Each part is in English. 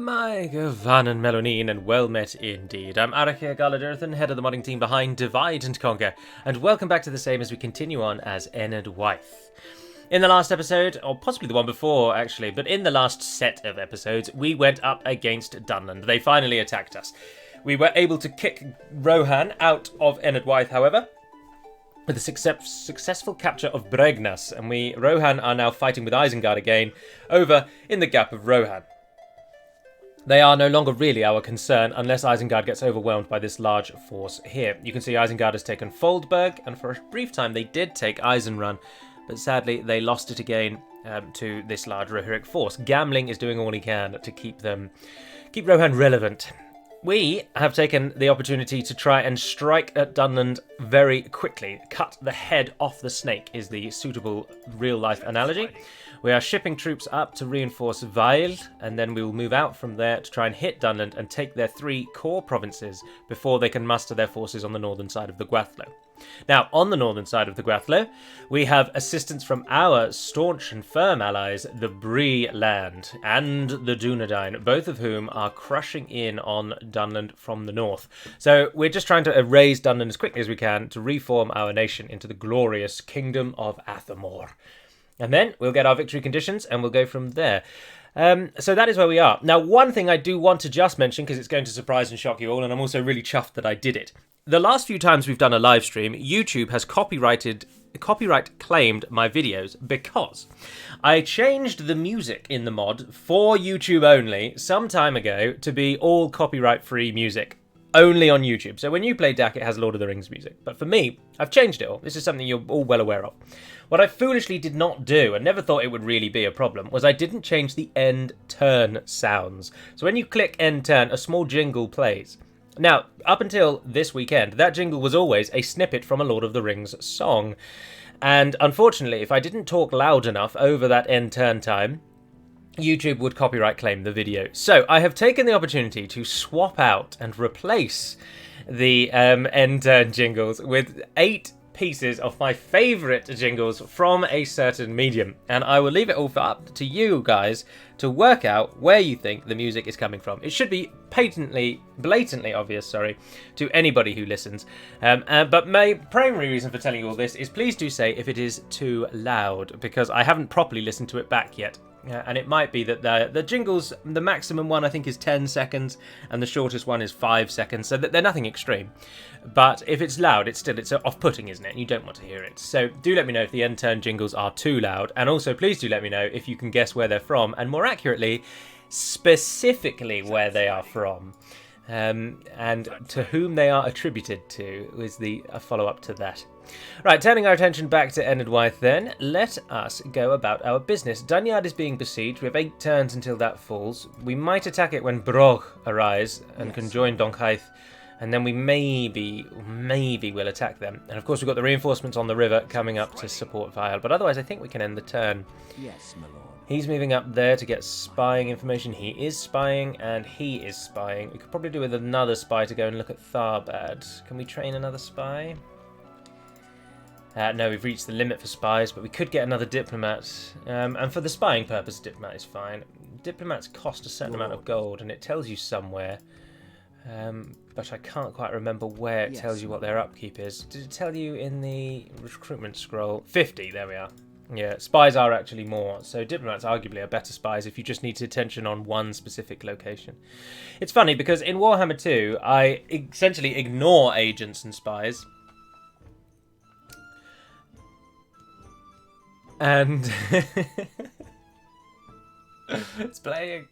My Van and Melonine, and well met indeed. I'm Arachia Galadirthan, head of the modding team behind Divide and Conquer, and welcome back to the same as we continue on as Enedwaith. In the last episode, or possibly the one before actually, but in the last set of episodes, we went up against Duneard. They finally attacked us. We were able to kick Rohan out of Enedwaith, however, with a successful capture of Bregnas, and Rohan are now fighting with Isengard again, over in the Gap of Rohan. They are no longer really our concern, unless Isengard gets overwhelmed by this large force here. You can see Isengard has taken Foldberg, and for a brief time they did take Eisenrun, but sadly they lost it again to this large Rohirric force. Gamling is doing all he can to keep Rohan relevant. We have taken the opportunity to try and strike at Duneard very quickly. Cut the head off the snake is the suitable real-life analogy. We are shipping troops up to reinforce Vile, and then we will move out from there to try and hit Duneard and take their 3 core provinces before they can muster their forces on the northern side of the Gwathlo. Now, on the northern side of the Gwathlo, we have assistance from our staunch and firm allies, the Bree Land and the Dunedain, both of whom are crushing in on Duneard from the north. So we're just trying to erase Duneard as quickly as we can to reform our nation into the glorious Kingdom of Athamor. And then we'll get our victory conditions and we'll go from there. So that is where we are. Now, one thing I do want to just mention, because it's going to surprise and shock you all, and I'm also really chuffed that I did it. The last few times we've done a live stream, YouTube has copyright claimed my videos because I changed the music in the mod for YouTube only some time ago to be all copyright-free music. Only on YouTube. So when you play DaC, it has Lord of the Rings music. But for me, I've changed it all. This is something you're all well aware of. What I foolishly did not do, and never thought it would really be a problem, was I didn't change the end turn sounds. So when you click end turn, a small jingle plays. Now, up until this weekend, that jingle was always a snippet from a Lord of the Rings song. And unfortunately, if I didn't talk loud enough over that end turn time, YouTube would copyright claim the video. So I have taken the opportunity to swap out and replace the end turn jingles with 8 pieces of my favourite jingles from a certain medium. And I will leave it all up to you guys to work out where you think the music is coming from. It should be blatantly obvious, to anybody who listens. But my primary reason for telling you all this is please do say if it is too loud, because I haven't properly listened to it back yet. And it might be that the jingles, the maximum one I think is 10 seconds and the shortest one is 5 seconds, so that they're nothing extreme. But if it's loud, it's off-putting, isn't it? And you don't want to hear it. So do let me know if the end turn jingles are too loud, and also please do let me know if you can guess where they're from, and more accurately, specifically where they are from. And to whom they are attributed to is a follow-up to that. Right, turning our attention back to Enedwaith then, let us go about our business. Duneard is being besieged. We have 8 turns until that falls. We might attack it when Brog arise and can join Donchaith, and then we maybe will attack them. And of course we've got the reinforcements on the river coming up to support Vile, but otherwise I think we can end the turn. Yes, my lord. He's moving up there to get spying information. He is spying, and he is spying. We could probably do with another spy to go and look at Tharbad. Can we train another spy? No, we've reached the limit for spies, but we could get another diplomat. And for the spying purpose, diplomat is fine. Diplomats cost a certain amount of gold, and it tells you somewhere. But I can't quite remember where it tells you what their upkeep is. Did it tell you in the recruitment scroll? 50, there we are. Yeah, spies are actually more, so diplomats arguably are better spies if you just need attention on one specific location. It's funny, because in Warhammer 2, I essentially ignore agents and spies. And it's playing.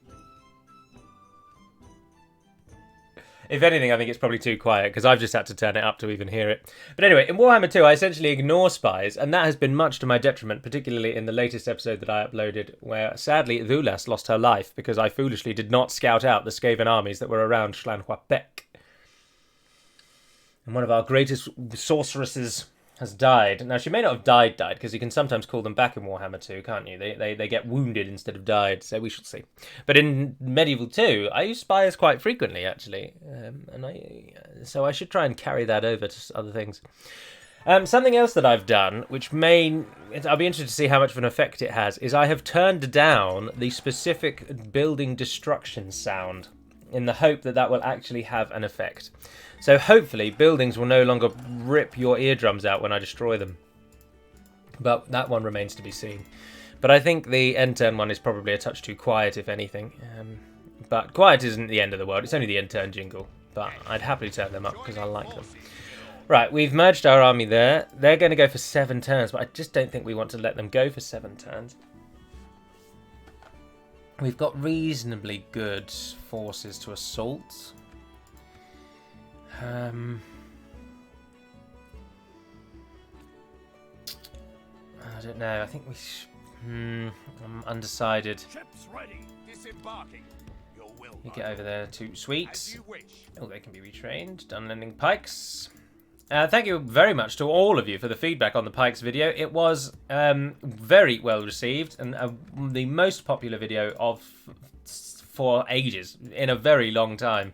If anything, I think it's probably too quiet, because I've just had to turn it up to even hear it. But anyway, in Warhammer 2, I essentially ignore spies, and that has been much to my detriment, particularly in the latest episode that I uploaded, where sadly Thulas lost her life because I foolishly did not scout out the Skaven armies that were around Llanhwapec. And one of our greatest sorceresses has died. Now, she may not have died, because you can sometimes call them back in Warhammer 2, can't you? They get wounded instead of died, so we shall see. But in Medieval 2, I use spies quite frequently, actually. So I should try and carry that over to other things. Something else that I've done, which may... I'll be interested to see how much of an effect it has, is I have turned down the specific building destruction sound in the hope that that will actually have an effect. So hopefully buildings will no longer rip your eardrums out when I destroy them. But that one remains to be seen. But I think the end turn one is probably a touch too quiet, if anything. But quiet isn't the end of the world, it's only the end turn jingle. But I'd happily turn them up because I like them. Right, we've merged our army there. They're going to go for 7 turns, but I just don't think we want to let them go for 7 turns. We've got reasonably good forces to assault. I don't know. I think we I'm undecided. Ships ready. Disembarking. Your will. You get over there to sweet. Oh, they can be retrained. Done lending pikes. Thank you very much to all of you for the feedback on the Pikes video. It was very well received and the most popular video for ages, in a very long time.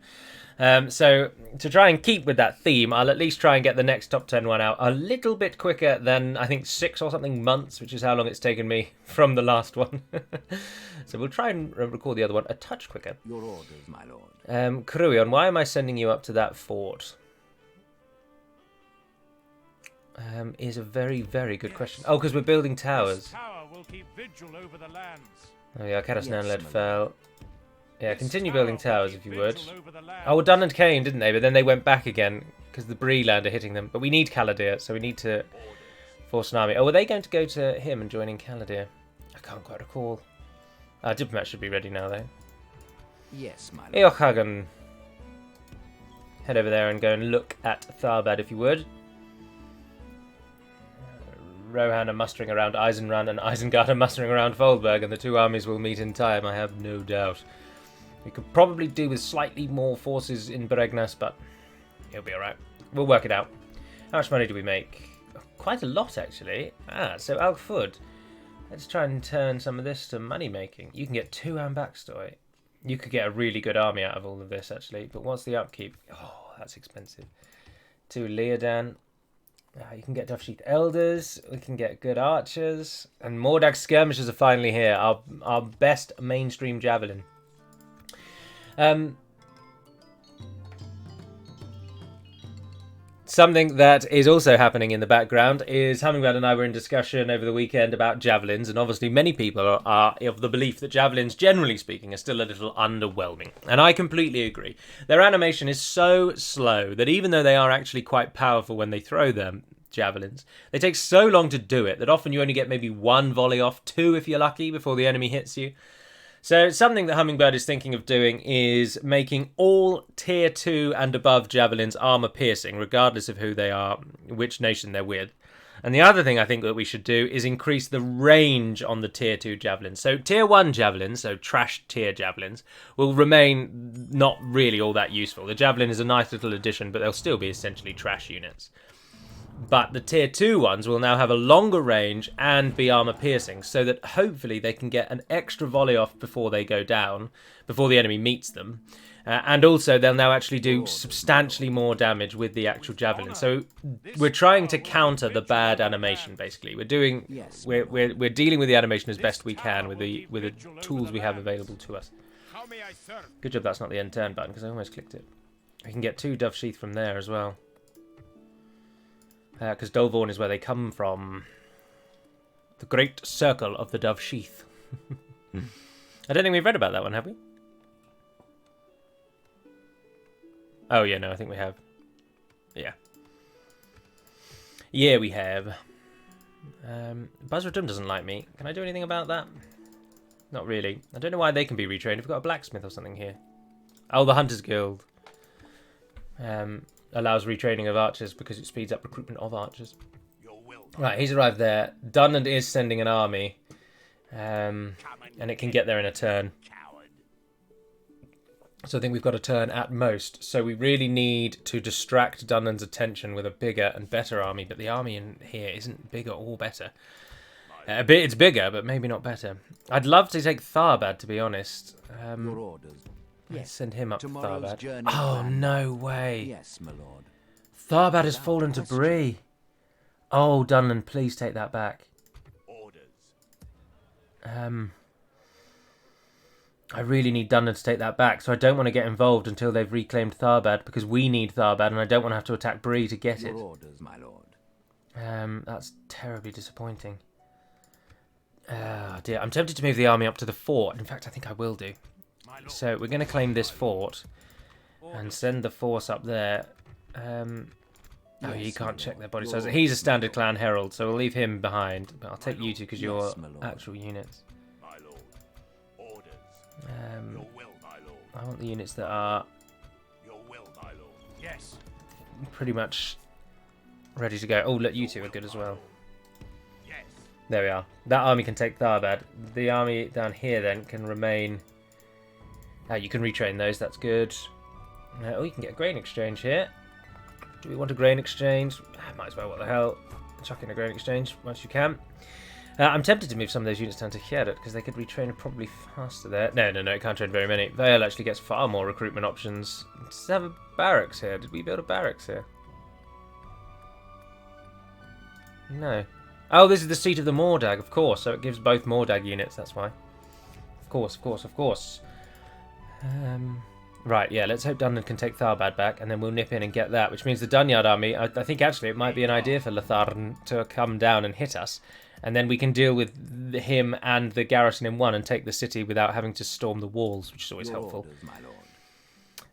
So to try and keep with that theme, I'll at least try and get the next top 10 one out a little bit quicker than, I think, 6 or something months, which is how long it's taken me from the last one. So we'll try and record the other one a touch quicker. Your orders, my lord. Kruion, why am I sending you up to that fort? Is a very, very good question. Oh, because we're building towers. This tower will keep vigil over the lands. Oh yeah, Caddisnan-led Yes, fell. Yeah, This continue tower building will towers keep if you would. vigil over the lands. Oh, Dun and Kane, didn't they? But then they went back again because the Bree land are hitting them. But we need Caladir, so we need to force an army. Oh, were they going to go to him and join in Caladir? I can't quite recall. Diplomat should be ready now, though. Yes, my lord. Eochagan. Head over there and go and look at Tharbad if you would. Rohan are mustering around Eisenrand and Isengard are mustering around Foldberg, and the two armies will meet in time, I have no doubt. We could probably do with slightly more forces in Bregnas, but it'll be alright. We'll work it out. How much money do we make? Quite a lot, actually. So Alfud. Let's try and turn some of this to money making. You can get 2 backstory. You could get a really good army out of all of this, actually. But what's the upkeep? Oh, that's expensive. 2 Leodan. You can get Dovesheath Elders, we can get good archers, and Mordag Skirmishers are finally here, our best mainstream Javelin. Something that is also happening in the background is Hummingbird and I were in discussion over the weekend about Javelins, and obviously many people are of the belief that Javelins, generally speaking, are still a little underwhelming. And I completely agree. Their animation is so slow that even though they are actually quite powerful when they throw them, Javelins, they take so long to do it that often you only get maybe 1 volley off, 2 if you're lucky, before the enemy hits you. So something that Hummingbird is thinking of doing is making all tier 2 and above Javelins armor piercing, regardless of who they are, which nation they're with. And the other thing I think that we should do is increase the range on the tier 2 Javelins. So tier 1 Javelins, so trash tier Javelins, will remain not really all that useful. The Javelin is a nice little addition, but they'll still be essentially trash units. But the tier 2 ones will now have a longer range and be armor piercing, so that hopefully they can get an extra volley off before they go down, before the enemy meets them. And also they'll now actually do substantially more damage with the actual Javelin. So we're trying to counter the bad animation, basically. We're dealing with the animation as best we can with the tools we have available to us. Good job that's not the end turn button, because I almost clicked it. We can get 2 Dovesheath from there as well. Because Dolvorn is where they come from. The Great Circle of the Dovesheath. I don't think we've read about that one, have we? Oh, yeah, no, I think we have. Yeah. Yeah, we have. Buzzradum doesn't like me. Can I do anything about that? Not really. I don't know why they can be retrained. We've got a blacksmith or something here. Oh, the Hunters Guild. Allows retraining of archers because it speeds up recruitment of archers. Right, he's arrived there. Duneard is sending an army. And it can get there in a turn. So I think we've got a turn at most. So we really need to distract Duneard's attention with a bigger and better army. But the army in here isn't bigger or better. It's bigger, but maybe not better. I'd love to take Tharbad, to be honest. Your orders. Let's send him up to Tomorrow's Tharbad. journey Oh, planned. no way. Yes, my lord. Tharbad has fallen to Bree. Oh, Dunland, please take that back. Orders. I really need Duneard to take that back, so I don't want to get involved until they've reclaimed Tharbad, because we need Tharbad, and I don't want to have to attack Bree to get Your it. orders, my lord. That's terribly disappointing. Oh dear, I'm tempted to move the army up to the fort. In fact, I think I will do. My lord. So we're going to claim this fort and Orders. send the force up there. Oh, Yes, you can't my check lord. their body Your size. He's a orders, standard my clan herald, so we'll leave him behind. But I'll take you two because you're Yes, my lord. actual units. My lord. Orders. Your will, my lord. I want the units that are Your will, my lord. Yes. pretty much ready to go. Oh, look, you two are good as well. Yes. There we are. That army can take Tharbad. The army down here then can remain... you can retrain those, that's good. Oh, you can get a grain exchange here. Do we want a grain exchange? Might as well, what the hell. Chuck in a grain exchange once you can. I'm tempted to move some of those units down to Hierat because they could retrain probably faster there. No, it can't train very many. Vale actually gets far more recruitment options. Does it have a barracks here? Did we build a barracks here? No. Oh, this is the seat of the Mordag, of course. So it gives both Mordag units, that's why. Of course. Right, yeah, let's hope Duneard can take Tharbad back, and then we'll nip in and get that, which means the Duneard army, I think actually it might be an idea for Latharn to come down and hit us, and then we can deal with him and the garrison in one and take the city without having to storm the walls, which is always Your helpful. orders, my lord.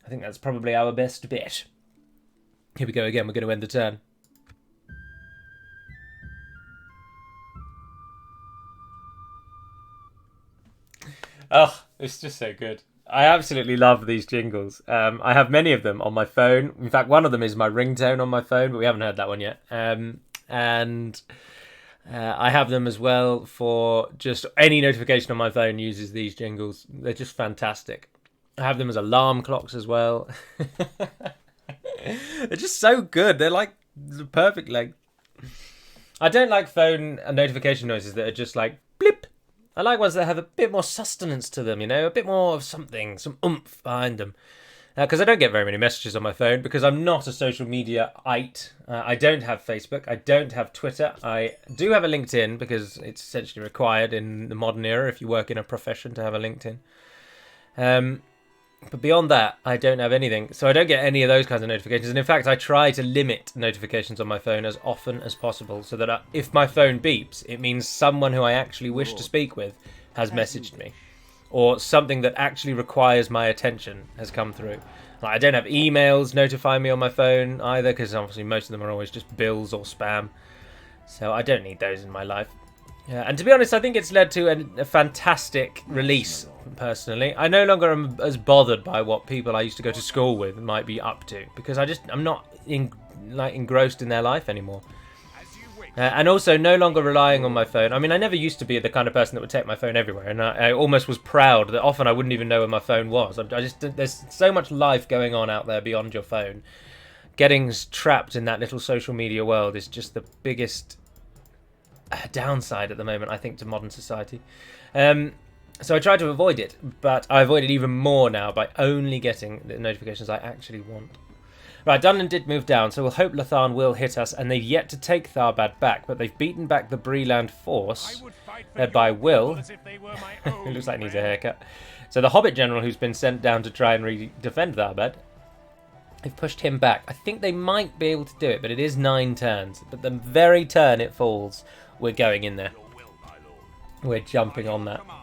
I think that's probably our best bet. Here we go again, we're going to end the turn. Oh, it's just so good. I absolutely love these jingles. I have many of them on my phone. In fact, one of them is my ringtone on my phone, but we haven't heard that one yet. And I have them as well for just any notification on my phone uses these jingles. They're just fantastic. I have them as alarm clocks as well. They're just so good. They're like the perfect length. I don't like phone notification noises that are just like blip. I like ones that have a bit more sustenance to them, you know, a bit more of something, some oomph behind them. Because I don't get very many messages on my phone because I'm not a social media-ite. I don't have Facebook. I don't have Twitter. I do have a LinkedIn because it's essentially required in the modern era if you work in a profession to have a LinkedIn. But beyond that, I don't have anything. So I don't get any of those kinds of notifications. And in fact, I try to limit notifications on my phone as often as possible so that if my phone beeps, it means someone who I actually wish to speak with has messaged me. Or something that actually requires my attention has come through. Like, I don't have emails notify me on my phone either because obviously most of them are always just bills or spam. So I don't need those in my life. Yeah, and to be honest, I think it's led to a fantastic release, personally. I no longer am as bothered by what people I used to go to school with might be up to, because I'm not engrossed in their life anymore. As you wish. And also no longer relying on my phone. I mean, I never used to be the kind of person that would take my phone everywhere, and I almost was proud that often I wouldn't even know where my phone was. There's so much life going on out there beyond your phone. Getting trapped in that little social media world is just the biggest downside at the moment, I think, to modern society. So I try to avoid it, but I avoid it even more now by only getting the notifications I actually want. Right, Dunland did move down, so we'll hope Latharn will hit us, and they've yet to take Tharbad back, but they've beaten back the Breland force, I would fight for led by your Will. people as if they were my It own looks like he needs a men. haircut. So the Hobbit general who's been sent down to try and defend Tharbad, they've pushed him back. I think they might be able to do it, but it is 9 turns. But the very turn it falls, we're going in there. Your will, my lord. We're jumping on that. Command.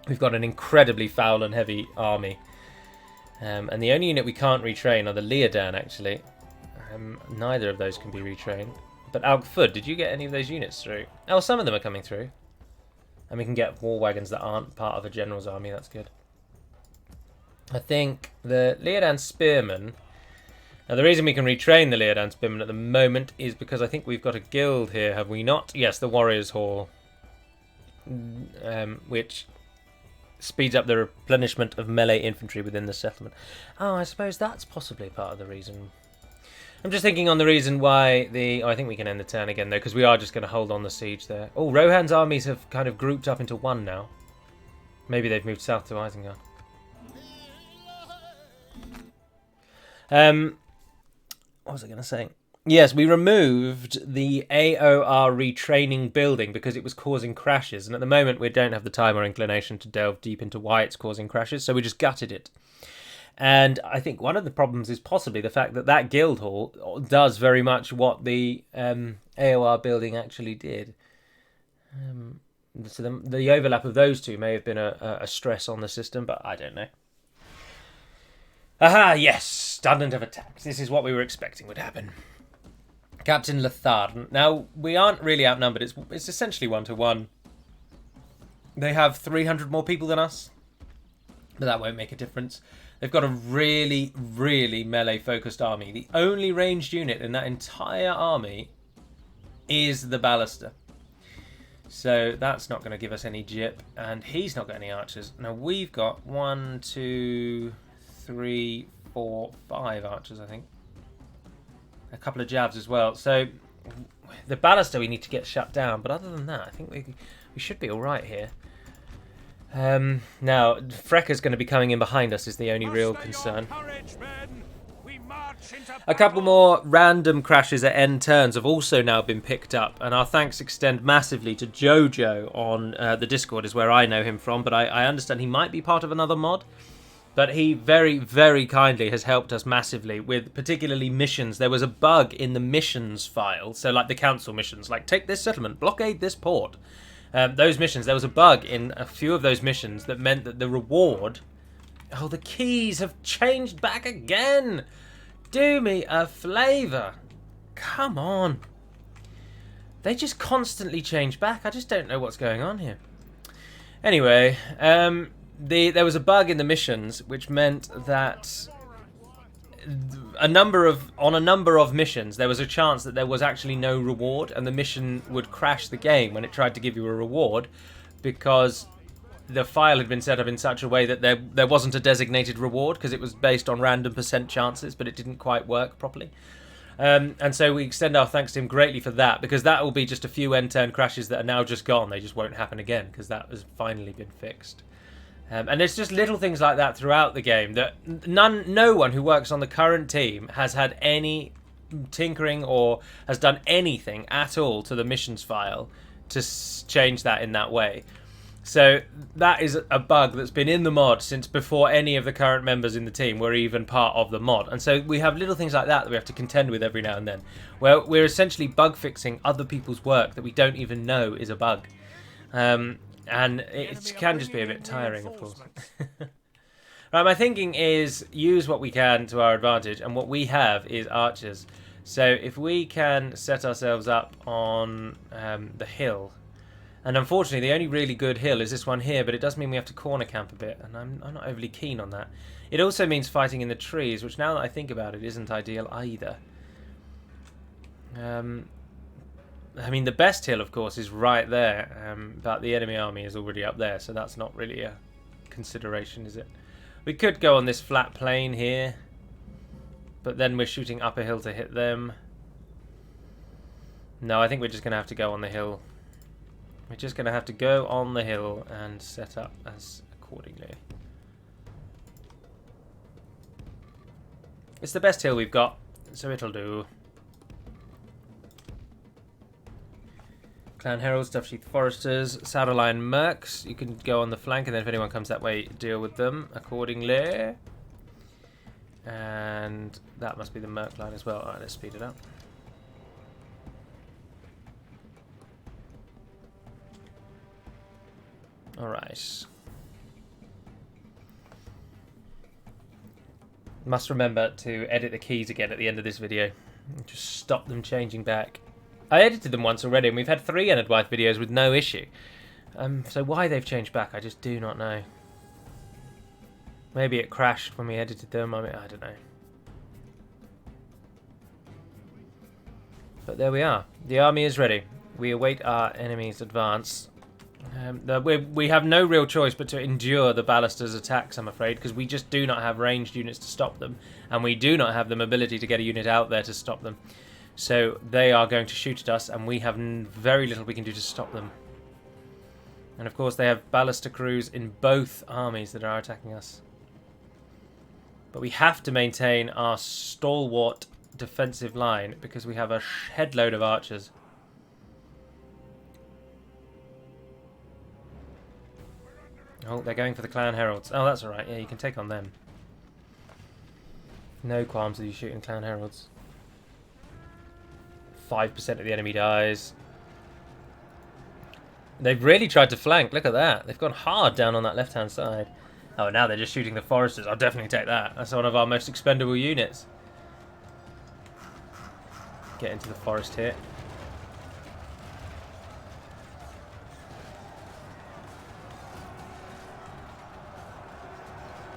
We've got an incredibly foul and heavy army. And the only unit we can't retrain are the Leodan, actually. Neither of those can be retrained. But Alkfud, did you get any of those units through? Oh, some of them are coming through. And we can get war wagons that aren't part of a general's army, that's good. I think the Leodan Spearmen... Now, the reason we can retrain the Leodan Spearmen at the moment is because I think we've got a guild here, have we not? Yes, the Warriors' Hall. Which speeds up the replenishment of melee infantry within the settlement. Oh, I suppose that's possibly part of the reason. I'm just thinking on the reason why the... Oh, I think we can end the turn again, though, because we are just going to hold on the siege there. Oh, Rohan's armies have kind of grouped up into one now. Maybe they've moved south to Isengard. What was I going to say? Yes, we removed the AOR retraining building because it was causing crashes, and at the moment we don't have the time or inclination to delve deep into why it's causing crashes, so we just gutted it. And I think one of the problems is possibly the fact that that guild hall does very much what the AOR building actually did. So the overlap of those two may have been a stress on the system, but I don't know. Aha, yes, standard of attack. This is what we were expecting would happen. Captain Lethard. Now, we aren't really outnumbered. It's essentially 1-to-1. They have 300 more people than us, but that won't make a difference. They've got a really, really melee-focused army. The only ranged unit in that entire army is the Ballista. So that's not going to give us any jip, and he's not got any archers. Now, we've got 1, 2, 3, 4, 5 archers, I think. A couple of jabs as well. So the Ballista we need to get shut down, but other than that, I think we should be all right here. Now, Frekka's going to be coming in behind us is the only real concern. A couple more random crashes at end turns have also now been picked up, and our thanks extend massively to Jojo on the Discord, is where I know him from, but I understand he might be part of another mod. But he very, very kindly has helped us massively with particularly missions. There was a bug in the missions file, so like the council missions, like take this settlement, blockade this port. Those missions, there was a bug in a few of those missions that meant that the reward... Oh, the keys have changed back again! Do me a favour. Come on. They just constantly change back. I just don't know what's going on here. Anyway, there was a bug in the missions which meant that on a number of missions there was a chance that there was actually no reward, and the mission would crash the game when it tried to give you a reward because the file had been set up in such a way that there wasn't a designated reward because it was based on random % chances, but it didn't quite work properly. And so we extend our thanks to him greatly for that, because that will be just a few end turn crashes that are now just gone. They just won't happen again because that has finally been fixed. And there's just little things like that throughout the game that no one who works on the current team has had any tinkering or has done anything at all to the missions file to change that in that way. So that is a bug that's been in the mod since before any of the current members in the team were even part of the mod. And so we have little things like that we have to contend with every now and then, where we're essentially bug fixing other people's work that we don't even know is a bug. And it can just be a bit tiring, of course. Right, my thinking is use what we can to our advantage, and what we have is archers. So if we can set ourselves up on the hill, and unfortunately the only really good hill is this one here, but it does mean we have to corner camp a bit, and I'm not overly keen on that. It also means fighting in the trees, which now that I think about it isn't ideal either. I mean, the best hill, of course, is right there, but the enemy army is already up there, so that's not really a consideration, is it? We could go on this flat plain here, but then we're shooting up a hill to hit them. No, I think we're just going to have to go on the hill. We're just going to have to go on the hill and set up as accordingly. It's the best hill we've got, so it'll do. Clan Heralds, Stuff Sheath Foresters, Saddle Line Mercs. You can go on the flank, and then if anyone comes that way, deal with them accordingly. And that must be the Merc line as well. Alright, let's speed it up. Alright. Must remember to edit the keys again at the end of this video. Just stop them changing back. I edited them once already, and we've had 3 Enedwaith videos with no issue. So why they've changed back, I just do not know. Maybe it crashed when we edited them, I don't know. But there we are. The army is ready. We await our enemy's advance. We have no real choice but to endure the Ballista's attacks, I'm afraid, because we just do not have ranged units to stop them, and we do not have the mobility to get a unit out there to stop them. So they are going to shoot at us, and we have very little we can do to stop them. And of course they have ballista crews in both armies that are attacking us. But we have to maintain our stalwart defensive line because we have a headload of archers. Oh, they're going for the clan heralds. Oh, that's alright. Yeah, you can take on them. No qualms with you shooting clan heralds. 5% of the enemy dies. They've really tried to flank. Look at that. They've gone hard down on that left-hand side. Oh, now they're just shooting the foresters. I'll definitely take that. That's one of our most expendable units. Get into the forest here.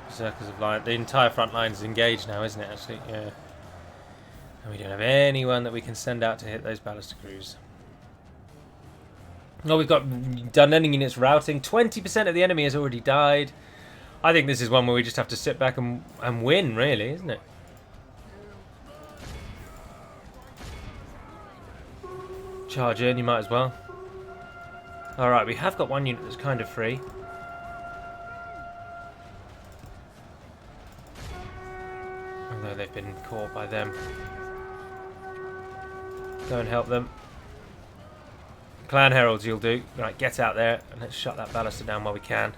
Circles of line. The entire front line is engaged now, isn't it, actually? Yeah. And we don't have anyone that we can send out to hit those ballista crews. Oh, we've got Duneard units routing. 20% of the enemy has already died. I think this is one where we just have to sit back and win, really, isn't it? Charge in, you might as well. Alright, we have got one unit that's kind of free. Although they've been caught by them. Go and help them. Clan heralds you'll do. Right, get out there and let's shut that ballista down while we can.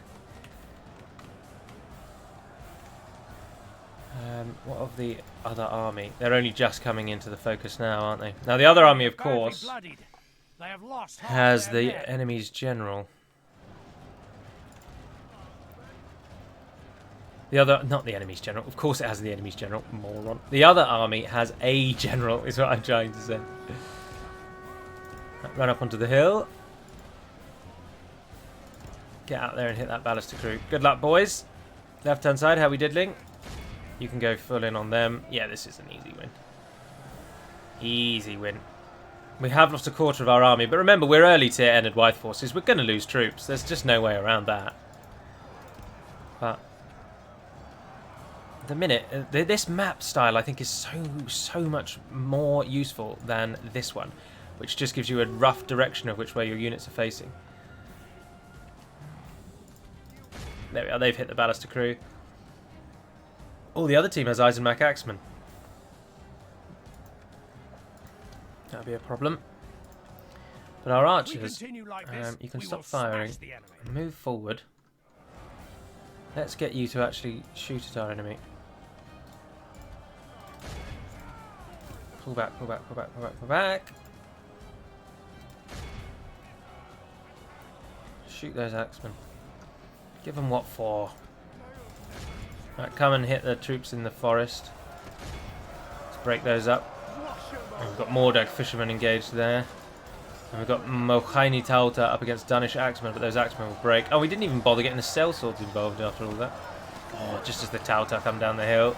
What of the other army? They're only just coming into the focus now, aren't they? Now the other army, of course, has the enemy's general. The other, not the enemy's general. Of course it has the enemy's general, moron. The other army has a general, is what I'm trying to say. Run up onto the hill. Get out there and hit that ballista crew. Good luck, boys. Left-hand side, how we diddling? You can go full in on them. Yeah, this is an easy win. Easy win. We have lost a quarter of our army, but remember, we're early tier Enedwaith forces. We're going to lose troops. There's just no way around that. But the minute, this map style, I think, is so much more useful than this one, which just gives you a rough direction of which way your units are facing. There we are. They've hit the ballista crew. Oh, the other team has Eisenmach Axemen. That'll be a problem. But our archers, you can stop firing and move forward. Let's get you to actually shoot at our enemy. Pull back, pull back, pull back, pull back, pull back. Shoot those axemen. Give them what for. Right, come and hit the troops in the forest. Let's break those up. And we've got Mordag fishermen engaged there. And we've got Mohaini Tauta up against Danish axemen, but those axemen will break. Oh, we didn't even bother getting the sellswords involved after all that. Oh, just as the Tauta come down the hill.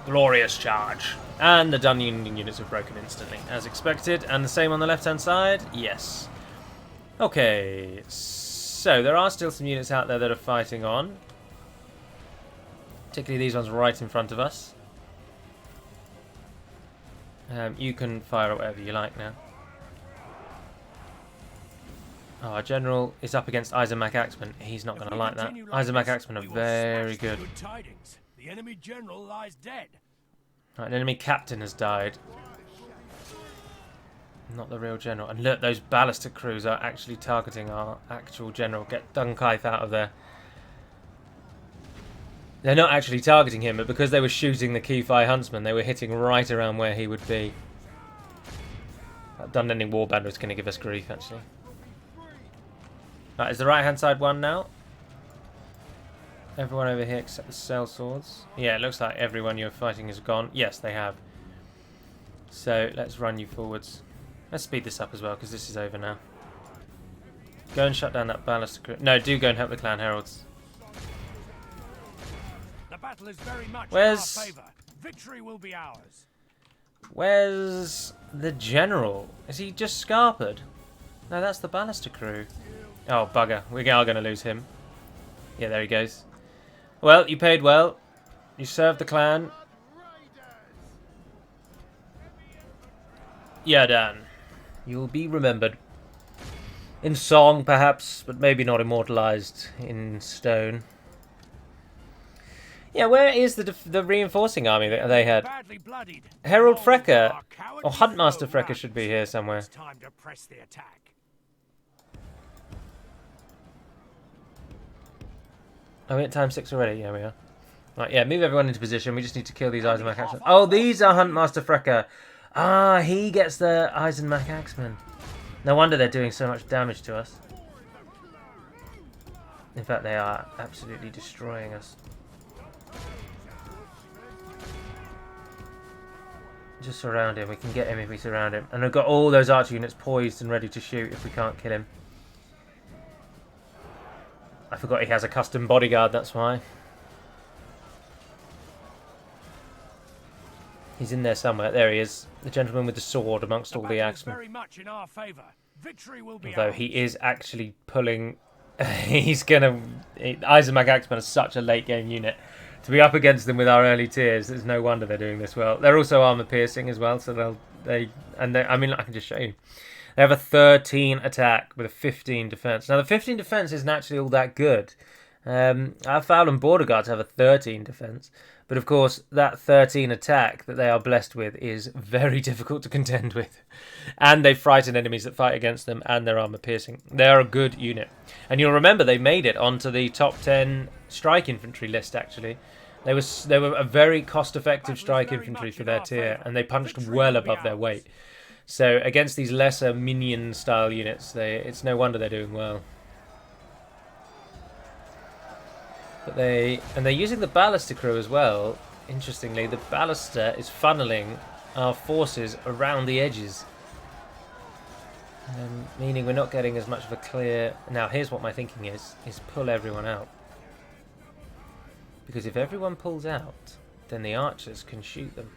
Glorious charge. And the Duneard units have broken instantly, as expected. And the same on the left-hand side? Yes. Okay, so there are still some units out there that are fighting on. Particularly these ones right in front of us. You can fire at whatever you like now. Oh, our general is up against Eisenmach Axemen. He's not going to like that. Eisenmach Axemen are very good. The enemy general lies dead. Right, an enemy captain has died. Not the real general. And look, those ballista crews are actually targeting our actual general. Get Dunkaith out of there. They're not actually targeting him, but because they were shooting the Kefai huntsman, they were hitting right around where he would be. That Dunending warband was going to give us grief, actually. Right, is the right-hand side one now? Everyone over here except the sellswords. Yeah, it looks like everyone you're fighting is gone. Yes, they have. So, let's run you forwards. Let's speed this up as well, because this is over now. Go and shut down that ballista crew. No, do go and help the clan heralds. The battle is very much Where's... in our favor. Victory will be ours. Where's the general? Is he just scarpered? No, that's the ballista crew. Oh, bugger. We are going to lose him. Yeah, there he goes. Well, you paid well. You served the clan. Yeah, Dan. You'll be remembered. In song, perhaps, but maybe not immortalized in stone. Yeah, where is the reinforcing army that they had? Badly bloodied. Herald All Frecker, our cowardly or Huntmaster foe Frecker should be here somewhere. It's time to press the attack. Are we at time 6 already? Yeah, we are. Right, yeah, move everyone into position. We just need to kill these Eisenmach Axemen. Oh, these are Huntmaster Frecker. Ah, he gets the Eisenmach Axemen. No wonder they're doing so much damage to us. In fact, they are absolutely destroying us. Just surround him. We can get him if we surround him. And we've got all those archer units poised and ready to shoot if we can't kill him. I forgot he has a custom bodyguard, that's why. He's in there somewhere. There he is. The gentleman with the sword amongst all the axemen. Very much in our favor. Victory will be Although ours. he is actually pulling... he's gonna... Eisenmach Axemen are such a late game unit. To be up against them with our early tiers, there's no wonder they're doing this well. They're also armor piercing as well, so I mean, I can just show you. They have a 13 attack with a 15 defense. Now the 15 defense isn't actually all that good. Our Foul and Border Guards have a 13 defense, but of course that 13 attack that they are blessed with is very difficult to contend with, and they frighten enemies that fight against them, and they're armor piercing. They are a good unit, and you'll remember they made it onto the top 10 strike infantry list. Actually, they were a very cost-effective strike infantry for their tier, and they punched well above their weight. So against these lesser minion-style units, it's no wonder they're doing well. But they're using the Ballista crew as well. Interestingly, the Ballista is funneling our forces around the edges, meaning we're not getting as much of a clear... Now, here's what my thinking is pull everyone out. Because if everyone pulls out, then the archers can shoot them.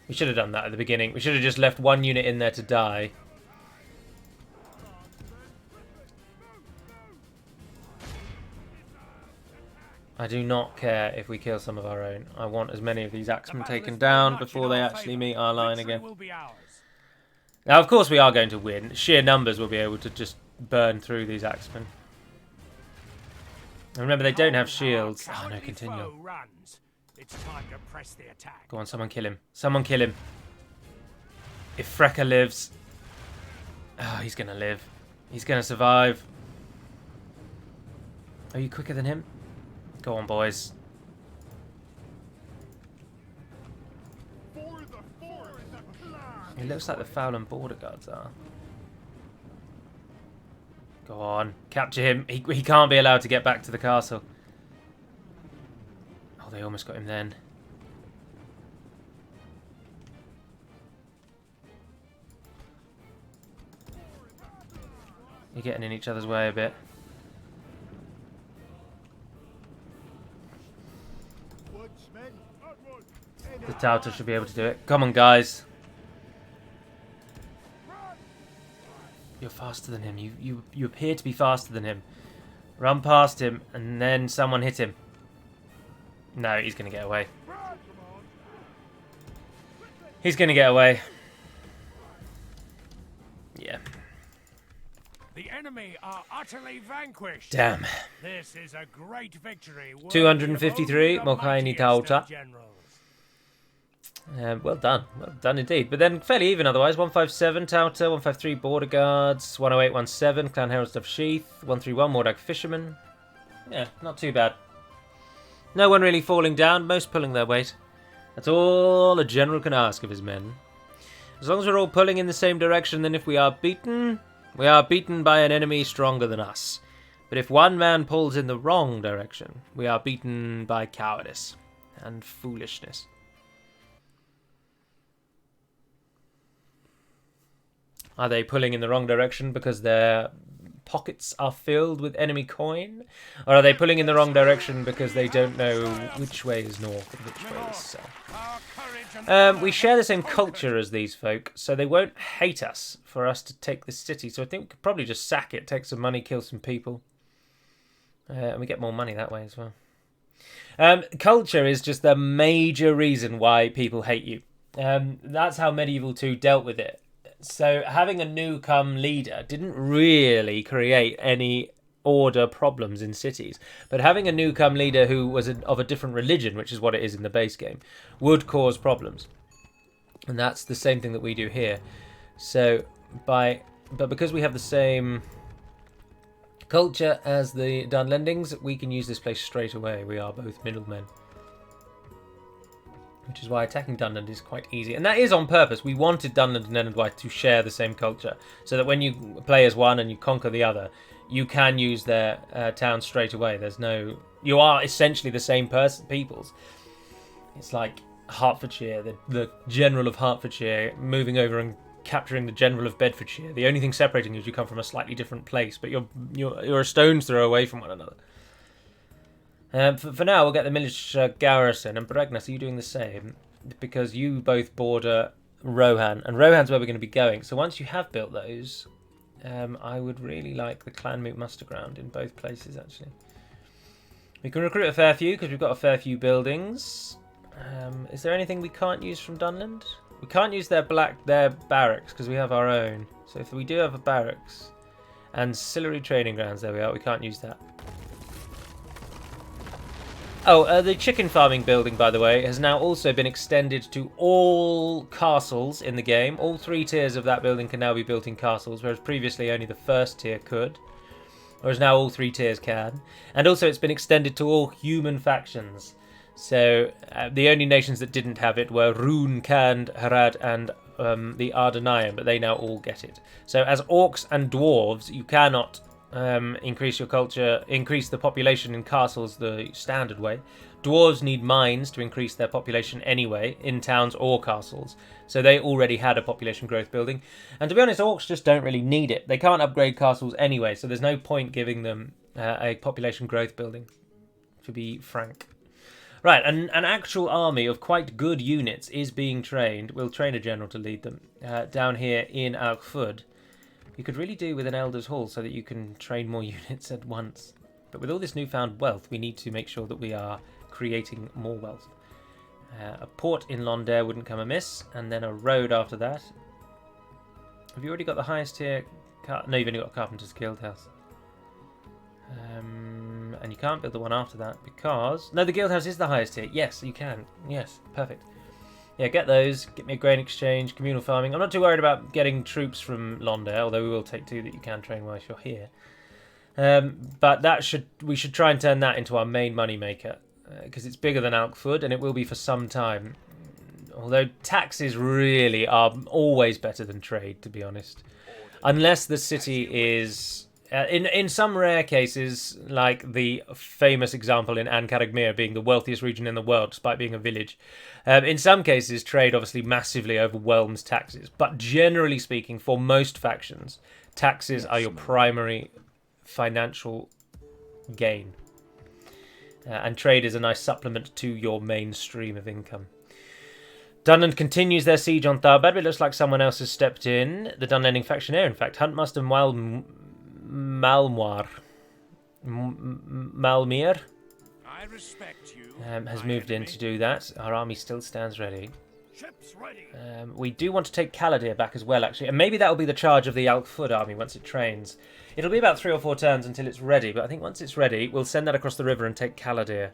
We should have done that at the beginning. We should have just left one unit in there to die. I do not care if we kill some of our own. I want as many of these axemen taken down before they actually meet our line again. Now, of course, we are going to win. Sheer numbers will be able to just burn through these axemen. And remember, they don't have shields. Oh, no, continue. It's time to press the attack. Go on, someone kill him. Someone kill him. If Frecker lives... Oh, he's going to live. He's going to survive. Are you quicker than him? Go on, boys. It looks like the Foul and Border Guards are. Go on. Capture him. He can't be allowed to get back to the castle. Oh, they almost got him then. You're getting in each other's way a bit. The Tauta should be able to do it. Come on, guys. You're faster than him. You appear to be faster than him. Run past him, and then someone hit him. No, he's going to get away. He's going to get away. Yeah. The enemy are utterly vanquished. Damn. This is a great victory. 253, Mokaini Tauta. Well done indeed. But then fairly even otherwise. 157 Tauta, 153 Border Guards, 108 17 Clan Heralds of Sheath, 131 Mordag Fishermen. Yeah, not too bad. No one really falling down, most pulling their weight. That's all a general can ask of his men. As long as we're all pulling in the same direction, then if we are beaten by an enemy stronger than us. But if one man pulls in the wrong direction, we are beaten by cowardice and foolishness. Are they pulling in the wrong direction because their pockets are filled with enemy coin? Or are they pulling in the wrong direction because they don't know which way is north and which way is south? We share the same culture as these folk, so they won't hate us for us to take this city. So I think we could probably just sack it, take some money, kill some people. And we get more money that way as well. Culture is just the major reason why people hate you. That's how Medieval 2 dealt with it. So having a new-come leader didn't really create any order problems in cities. But having a newcome leader who was of a different religion, which is what it is in the base game, would cause problems. And that's the same thing that we do here. So but because we have the same culture as the Dunlendings, we can use this place straight away. We are both middlemen. Which is why attacking Duneard is quite easy. And that is on purpose. We wanted Duneard and Enedwaith to share the same culture, so that when you play as one and you conquer the other, you can use their town straight away. You are essentially the same peoples. It's like Hertfordshire, the General of Hertfordshire moving over and capturing the General of Bedfordshire. The only thing separating you is you come from a slightly different place, but you're a stone's throw away from one another. For now, we'll get the militia garrison, and Bregnas, are you doing the same? Because you both border Rohan, and Rohan's where we're going to be going. So once you have built those, I would really like the Clanmoot muster ground in both places, actually. We can recruit a fair few, because we've got a fair few buildings. Is there anything we can't use from Dunland? We can't use their barracks, because we have our own. So if we do have a barracks, ancillary training grounds, there we are, we can't use that. Oh, the chicken farming building, by the way, has now also been extended to all castles in the game. All 3 tiers of that building can now be built in castles, whereas previously only the first tier could. Whereas now all 3 tiers can. And also it's been extended to all human factions. So the only nations that didn't have it were Rune, Kand, Harad, and the Ardenian, but they now all get it. So as orcs and dwarves, you cannot increase your culture, increase the population in castles the standard way. Dwarves need mines to increase their population anyway, in towns or castles. So they already had a population growth building. And to be honest, orcs just don't really need it. They can't upgrade castles anyway, so there's no point giving them a population growth building, to be frank. Right, an actual army of quite good units is being trained. We'll train a general to lead them down here in Alkford. You could really do with an Elder's Hall so that you can train more units at once. But with all this newfound wealth, we need to make sure that we are creating more wealth. A port in Londair wouldn't come amiss, and then a road after that. Have you already got the highest tier? No, you've only got Carpenter's Guildhouse. And you can't build the one after that because... No, the Guildhouse is the highest tier. Yes, you can. Yes, perfect. Yeah, get those. Get me a grain exchange, communal farming. I'm not too worried about getting troops from Londair, although we will take 2 that you can train whilst you're here. But we should try and turn that into our main money maker, because it's bigger than Alkford, and it will be for some time. Although taxes really are always better than trade, to be honest, unless the city is in some rare cases, like the famous example in Ancaragmir being the wealthiest region in the world, despite being a village. In some cases, trade obviously massively overwhelms taxes, but generally speaking, for most factions, taxes are your primary financial gain. And trade is a nice supplement to your main stream of income. Dunland continues their siege on Tharbad, but it looks like someone else has stepped in. The Dunlending factionaire, in fact. Huntmaster Malmir I respect you. has moved in to do that. Our army still stands ready. Ships ready. We do want to take Caladir back as well, actually. And maybe that will be the charge of the Alkford army once it trains. It'll be about 3 or 4 turns until it's ready, but I think once it's ready, we'll send that across the river and take Caladir.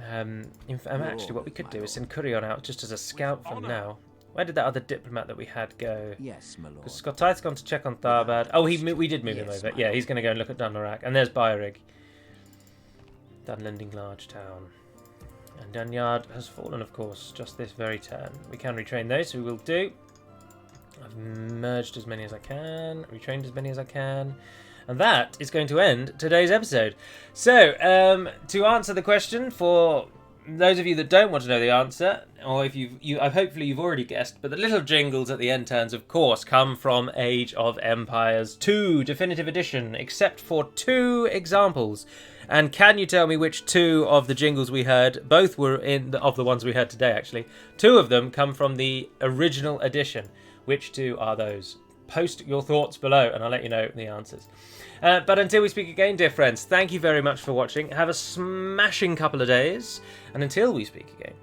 Actually, what we could do is send Curion out just as a scout for now. Where did that other diplomat that we had go? Yes, my lord. Because Scottith's gone to check on Tharbad. Oh, we did move him over. Yeah, he's going to go and look at Dunlarak. And there's Byerig. Dunlending large town. And Duneard has fallen, of course, just this very turn. We can retrain those, so we will do. I've merged as many as I can, retrained as many as I can. And that is going to end today's episode. So, to answer the question for those of you that don't want to know the answer, or if hopefully you've already guessed, but the little jingles at the end turns, of course, come from Age of Empires 2 Definitive Edition, except for 2 examples. And can you tell me which 2 of the jingles we heard? Both were of the ones we heard today, actually. 2 of them come from the original edition. Which 2 are those? Post your thoughts below, and I'll let you know the answers. But until we speak again, dear friends, thank you very much for watching. Have a smashing couple of days. And until we speak again,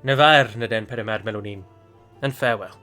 Nevair na den perimad melonin, and farewell.